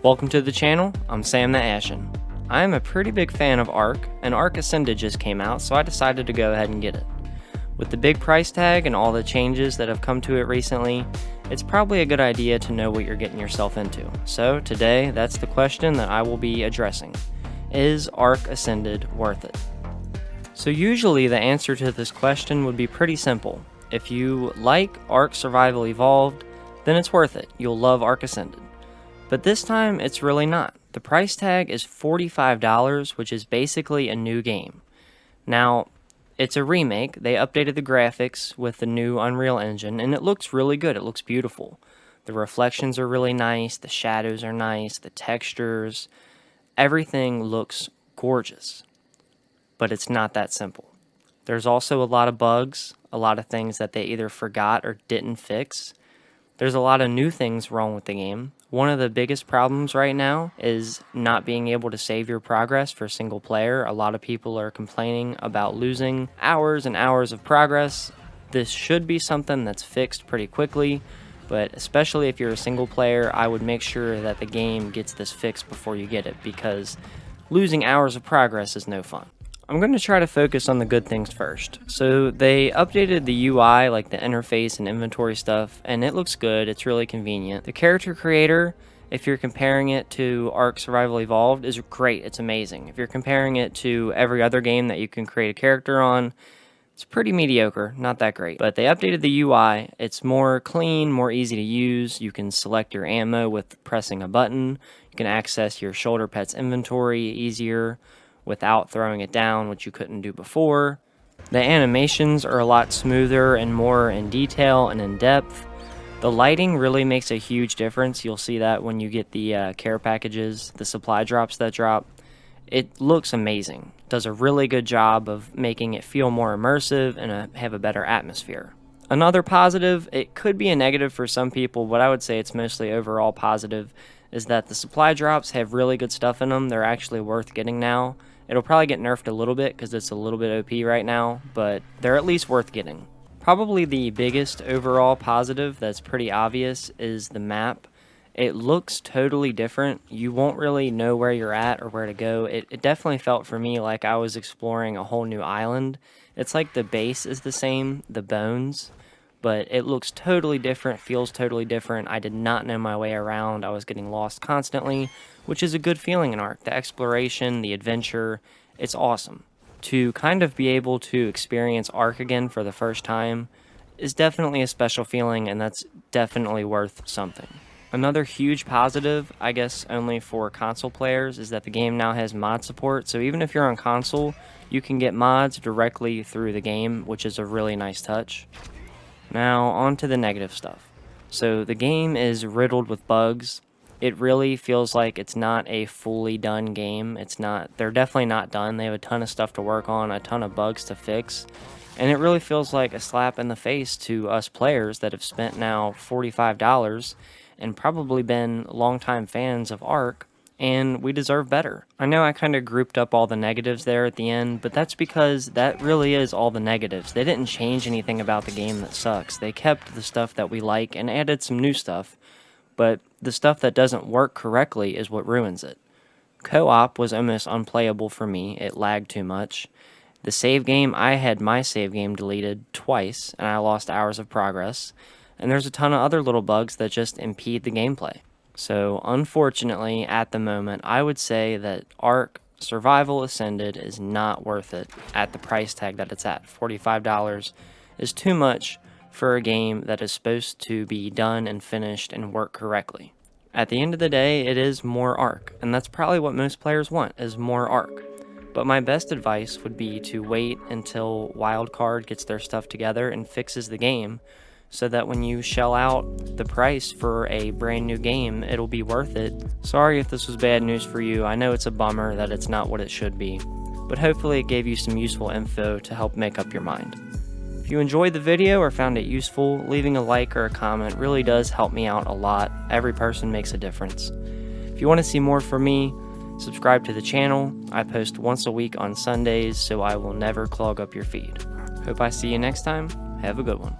Welcome to the channel, I'm Sam the Ashen. I am a pretty big fan of Ark, and Ark Ascended just came out, so I decided to go ahead and get it. With the big price tag and all the changes that have come to it recently, it's probably a good idea to know what you're getting yourself into. So today, that's the question that I will be addressing. Is Ark Ascended worth it? So usually the answer to this question would be pretty simple. If you like Ark Survival Evolved, then it's worth it. You'll love Ark Ascended. But this time, it's really not. The price tag is $45, which is basically a new game. Now, it's a remake. They updated the graphics with the new Unreal Engine, and it looks really good. It looks beautiful. The reflections are really nice, the shadows are nice, the textures, everything looks gorgeous. But it's not that simple. There's also a lot of bugs, a lot of things that they either forgot or didn't fix. There's a lot of new things wrong with the game. One of the biggest problems right now is not being able to save your progress for single player. A lot of people are complaining about losing hours and hours of progress. This should be something that's fixed pretty quickly, but especially if you're a single player, I would make sure that the game gets this fixed before you get it, because losing hours of progress is no fun. I'm going to try to focus on the good things first. So they updated the UI, like the interface and inventory stuff, and it looks good. It's really convenient. The character creator, if you're comparing it to Ark Survival Evolved, is great. It's amazing. If you're comparing it to every other game that you can create a character on, it's pretty mediocre, not that great. But they updated the UI. It's more clean, more easy to use. You can select your ammo with pressing a button. You can access your shoulder pet's inventory easier without throwing it down, which you couldn't do before. The animations are a lot smoother and more in detail and in depth. The lighting really makes a huge difference. You'll see that when you get the care packages, the supply drops that drop. It looks amazing. It does a really good job of making it feel more immersive and have a better atmosphere. Another positive, it could be a negative for some people, but I would say it's mostly overall positive, is that the supply drops have really good stuff in them. They're actually worth getting now. It'll probably get nerfed a little bit because it's a little bit OP right now, but they're at least worth getting. Probably the biggest overall positive that's pretty obvious is the map. It looks totally different. You won't really know where you're at or where to go. It definitely felt for me like I was exploring a whole new island. It's like the base is the same, the bones, but it looks totally different, feels totally different. I did not know my way around. I was getting lost constantly, which is a good feeling in Ark. The exploration, the adventure, it's awesome. To kind of be able to experience Ark again for the first time is definitely a special feeling, and that's definitely worth something. Another huge positive, I guess only for console players, is that the game now has mod support. So even if you're on console, you can get mods directly through the game, which is a really nice touch. Now, on to the negative stuff. So the game is riddled with bugs. It really feels like it's not a fully done game. They're definitely not done. They have a ton of stuff to work on, a ton of bugs to fix. And it really feels like a slap in the face to us players that have spent now $45 and probably been longtime fans of Ark, and we deserve better. I know I kind of grouped up all the negatives there at the end, but that's because that really is all the negatives. They didn't change anything about the game that sucks. They kept the stuff that we like and added some new stuff, but the stuff that doesn't work correctly is what ruins it. Co-op was almost unplayable for me. It lagged too much. The save game, I had my save game deleted twice, and I lost hours of progress. And there's a ton of other little bugs that just impede the gameplay. So unfortunately, at the moment, I would say that Ark Survival Ascended is not worth it at the price tag that it's at. $45 is too much for a game that is supposed to be done and finished and work correctly. At the end of the day, it is more Ark, and that's probably what most players want, is more Ark. But my best advice would be to wait until Wildcard gets their stuff together and fixes the game, so that when you shell out the price for a brand new game, it'll be worth it. Sorry if this was bad news for you. I know it's a bummer that it's not what it should be, but hopefully it gave you some useful info to help make up your mind. If you enjoyed the video or found it useful, leaving a like or a comment really does help me out a lot. Every person makes a difference. If you want to see more from me, subscribe to the channel. I post once a week on Sundays, so I will never clog up your feed. Hope I see you next time. Have a good one.